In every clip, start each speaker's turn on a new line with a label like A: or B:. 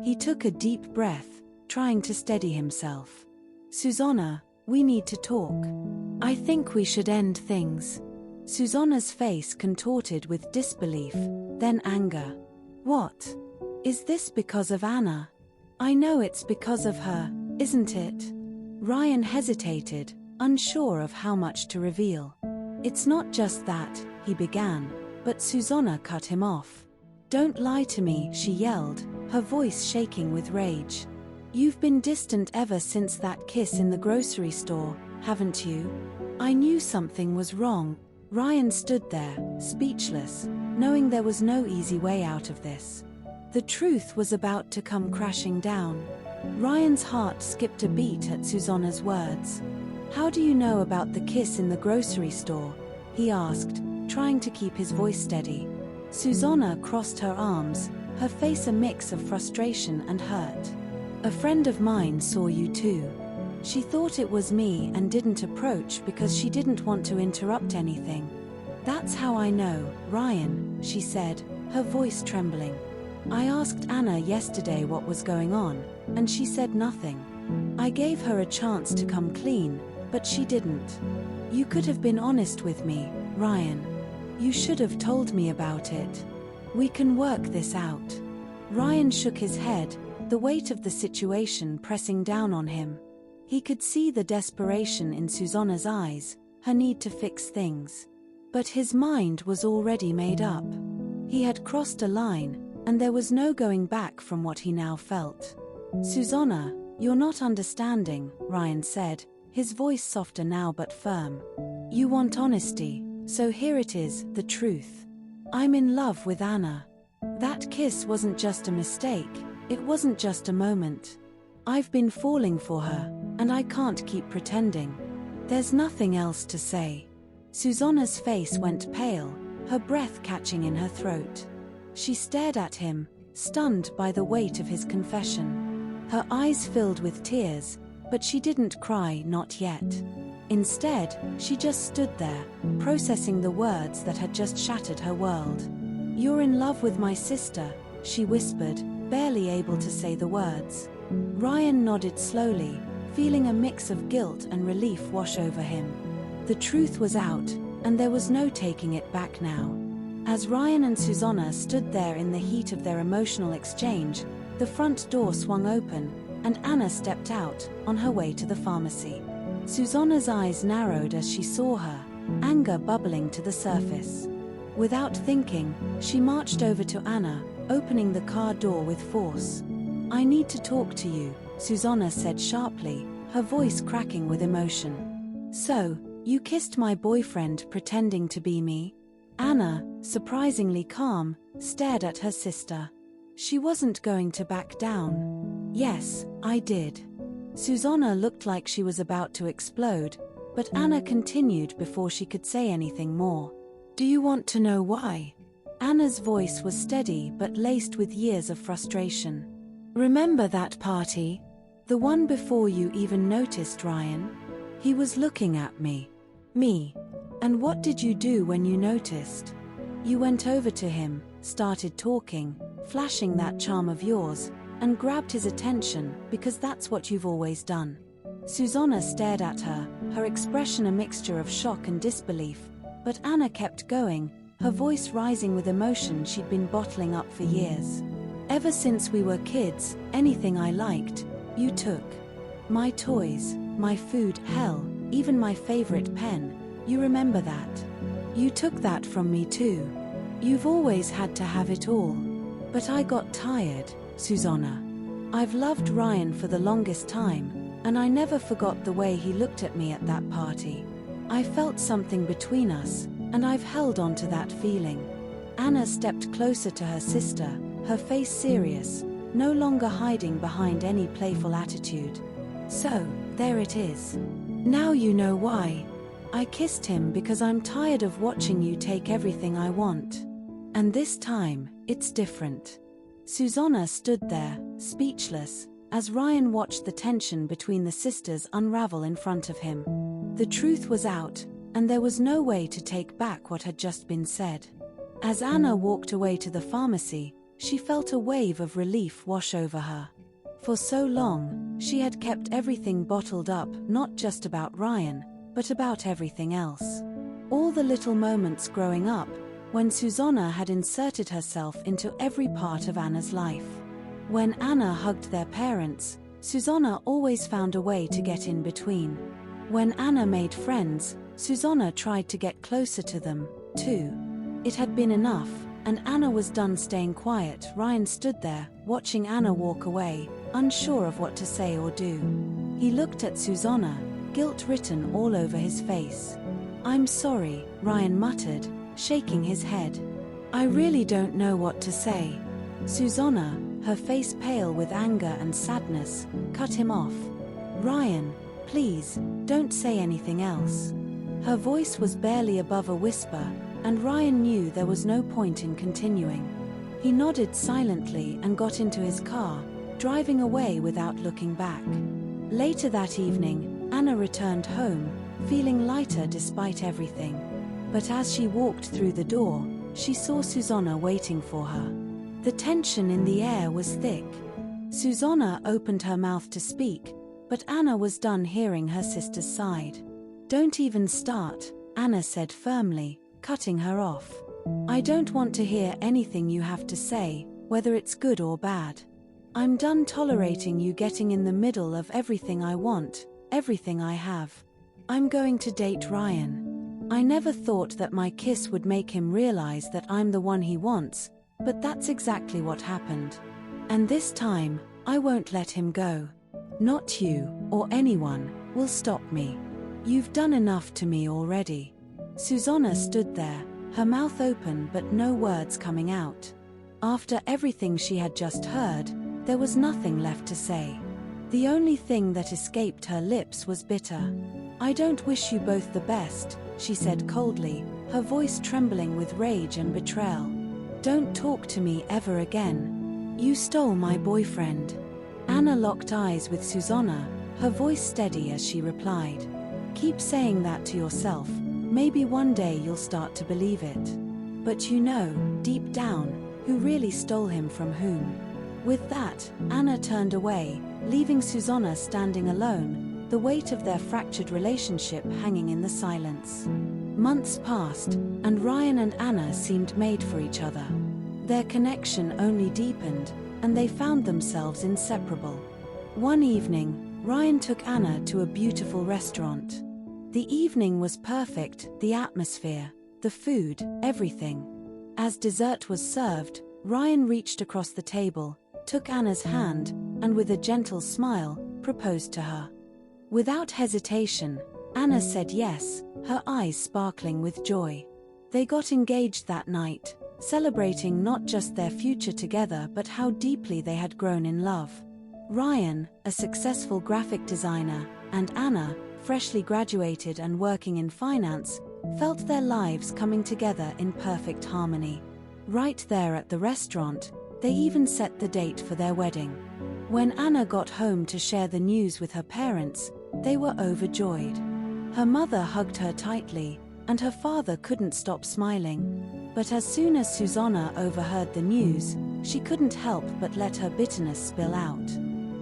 A: He took a deep breath, trying to steady himself. Suzana, we need to talk. I think we should end things. Suzana's face contorted with disbelief, then anger. What? Is this because of Anna? I know it's because of her, isn't it? Ryan hesitated, unsure of how much to reveal. It's not just that, he began, but Suzana cut him off. Don't lie to me, she yelled, her voice shaking with rage. You've been distant ever since that kiss in the grocery store, haven't you? I knew something was wrong. Ryan stood there, speechless, knowing there was no easy way out of this. The truth was about to come crashing down. Ryan's heart skipped a beat at Suzana's words. How do you know about the kiss in the grocery store? He asked, trying to keep his voice steady. Suzana crossed her arms, her face a mix of frustration and hurt. A friend of mine saw you too. She thought it was me and didn't approach because she didn't want to interrupt anything. That's how I know, Ryan, she said, her voice trembling. I asked Anna yesterday what was going on, and she said nothing. I gave her a chance to come clean, but she didn't. You could have been honest with me, Ryan. You should have told me about it. We can work this out. Ryan shook his head, the weight of the situation pressing down on him. He could see the desperation in Suzana's eyes, her need to fix things. But his mind was already made up. He had crossed a line, and there was no going back from what he now felt. Suzana, you're not understanding, Ryan said, his voice softer now but firm. You want honesty, so here it is, the truth. I'm in love with Anna. That kiss wasn't just a mistake, it wasn't just a moment. I've been falling for her, and I can't keep pretending. There's nothing else to say. Suzana's face went pale, her breath catching in her throat. She stared at him, stunned by the weight of his confession. Her eyes filled with tears, but she didn't cry, not yet. Instead, she just stood there, processing the words that had just shattered her world. You're in love with my sister, she whispered, barely able to say the words. Ryan nodded slowly, feeling a mix of guilt and relief wash over him. The truth was out, and there was no taking it back now. As Ryan and Suzana stood there in the heat of their emotional exchange, the front door swung open, and Anna stepped out, on her way to the pharmacy. Suzana's eyes narrowed as she saw her, anger bubbling to the surface. Without thinking, she marched over to Anna, opening the car door with force. I need to talk to you, Suzana said sharply, her voice cracking with emotion. So, you kissed my boyfriend pretending to be me? Anna, surprisingly calm, stared at her sister. She wasn't going to back down. Yes, I did. Suzana looked like she was about to explode, but Anna continued before she could say anything more. Do you want to know why? Anna's voice was steady but laced with years of frustration. Remember that party? The one before you even noticed Ryan? He was looking at me. Me. And what did you do when you noticed? You went over to him, started talking, flashing that charm of yours, and grabbed his attention because that's what you've always done. Suzana stared at her, her expression a mixture of shock and disbelief, but Anna kept going, her voice rising with emotion she'd been bottling up for years. Ever since we were kids, anything I liked, you took. My toys, my food, hell, even my favorite pen, you remember that? You took that from me too. You've always had to have it all. But I got tired, Suzana. I've loved Ryan for the longest time, and I never forgot the way he looked at me at that party. I felt something between us, and I've held on to that feeling. Anna stepped closer to her sister, her face serious, no longer hiding behind any playful attitude. So, there it is. Now you know why. I kissed him because I'm tired of watching you take everything I want. And this time, it's different. Suzana stood there, speechless, as Ryan watched the tension between the sisters unravel in front of him. The truth was out, and there was no way to take back what had just been said. As Anna walked away to the pharmacy, she felt a wave of relief wash over her. For so long, she had kept everything bottled up, not just about Ryan, but about everything else. All the little moments growing up, when Suzana had inserted herself into every part of Anna's life. When Anna hugged their parents, Suzana always found a way to get in between. When Anna made friends, Suzana tried to get closer to them, too. It had been enough, and Anna was done staying quiet. Ryan stood there, watching Anna walk away, unsure of what to say or do. He looked at Suzana, guilt written all over his face. "I'm sorry," Ryan muttered, shaking his head. "I really don't know what to say." Suzana, her face pale with anger and sadness, cut him off. "Ryan, please, don't say anything else." Her voice was barely above a whisper, and Ryan knew there was no point in continuing. He nodded silently and got into his car, driving away without looking back. Later that evening, Anna returned home, feeling lighter despite everything. But as she walked through the door, she saw Suzana waiting for her. The tension in the air was thick. Suzana opened her mouth to speak, but Anna was done hearing her sister's side. "Don't even start," Anna said firmly, cutting her off. "I don't want to hear anything you have to say, whether it's good or bad. I'm done tolerating you getting in the middle of everything I want, everything I have. I'm going to date Ryan. I never thought that my kiss would make him realize that I'm the one he wants, but that's exactly what happened. And this time, I won't let him go. Not you, or anyone, will stop me. You've done enough to me already." Suzana stood there, her mouth open but no words coming out. After everything she had just heard, there was nothing left to say. The only thing that escaped her lips was bitter. "I don't wish you both the best," she said coldly, her voice trembling with rage and betrayal. "Don't talk to me ever again. You stole my boyfriend." Anna locked eyes with Suzana, her voice steady as she replied. "Keep saying that to yourself. Maybe one day you'll start to believe it. But you know, deep down, who really stole him from whom." With that, Anna turned away, leaving Suzana standing alone, the weight of their fractured relationship hanging in the silence. Months passed, and Ryan and Anna seemed made for each other. Their connection only deepened, and they found themselves inseparable. One evening, Ryan took Anna to a beautiful restaurant. The evening was perfect, the atmosphere, the food, everything. As dessert was served, Ryan reached across the table, took Anna's hand, and with a gentle smile, proposed to her. Without hesitation, Anna said yes, her eyes sparkling with joy. They got engaged that night, celebrating not just their future together but how deeply they had grown in love. Ryan, a successful graphic designer, and Anna, freshly graduated and working in finance, felt their lives coming together in perfect harmony. Right there at the restaurant, they even set the date for their wedding. When Anna got home to share the news with her parents, they were overjoyed. Her mother hugged her tightly, and her father couldn't stop smiling. But as soon as Suzana overheard the news, she couldn't help but let her bitterness spill out.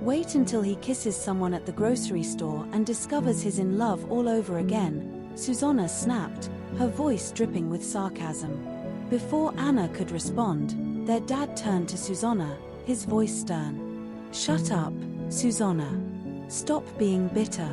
A: Wait until he kisses someone at the grocery store and discovers he's in love all over again, Suzana snapped, her voice dripping with sarcasm. Before Anna could respond, their dad turned to Suzana, his voice stern. "Shut up, Suzana. Stop being bitter.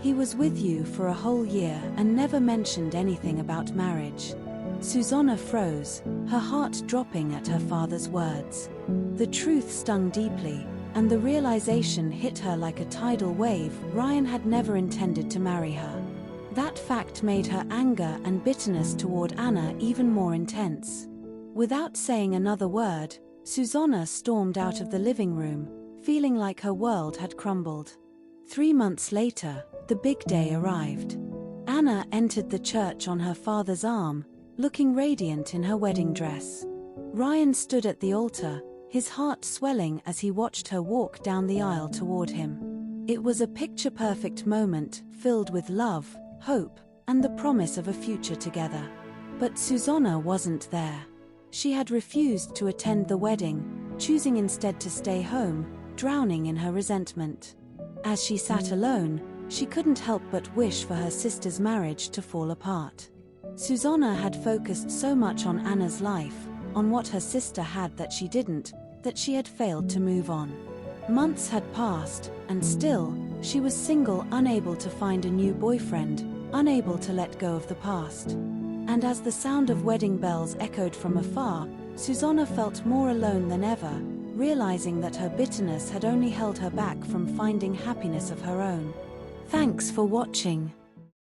A: He was with you for a whole year and never mentioned anything about marriage." Suzana froze, her heart dropping at her father's words. The truth stung deeply, and the realization hit her like a tidal wave. Ryan had never intended to marry her. That fact made her anger and bitterness toward Anna even more intense. Without saying another word, Suzana stormed out of the living room, feeling like her world had crumbled. 3 months later, the big day arrived. Anna entered the church on her father's arm, looking radiant in her wedding dress. Ryan stood at the altar, his heart swelling as he watched her walk down the aisle toward him. It was a picture-perfect moment, filled with love, hope, and the promise of a future together. But Suzana wasn't there. She had refused to attend the wedding, choosing instead to stay home, drowning in her resentment. As she sat alone, she couldn't help but wish for her sister's marriage to fall apart. Suzana had focused so much on Anna's life, on what her sister had that she didn't, that she had failed to move on. Months had passed, and still, she was single, unable to find a new boyfriend, unable to let go of the past. And as the sound of wedding bells echoed from afar, Suzana felt more alone than ever, realizing that her bitterness had only held her back from finding happiness of her own. Thanks for watching.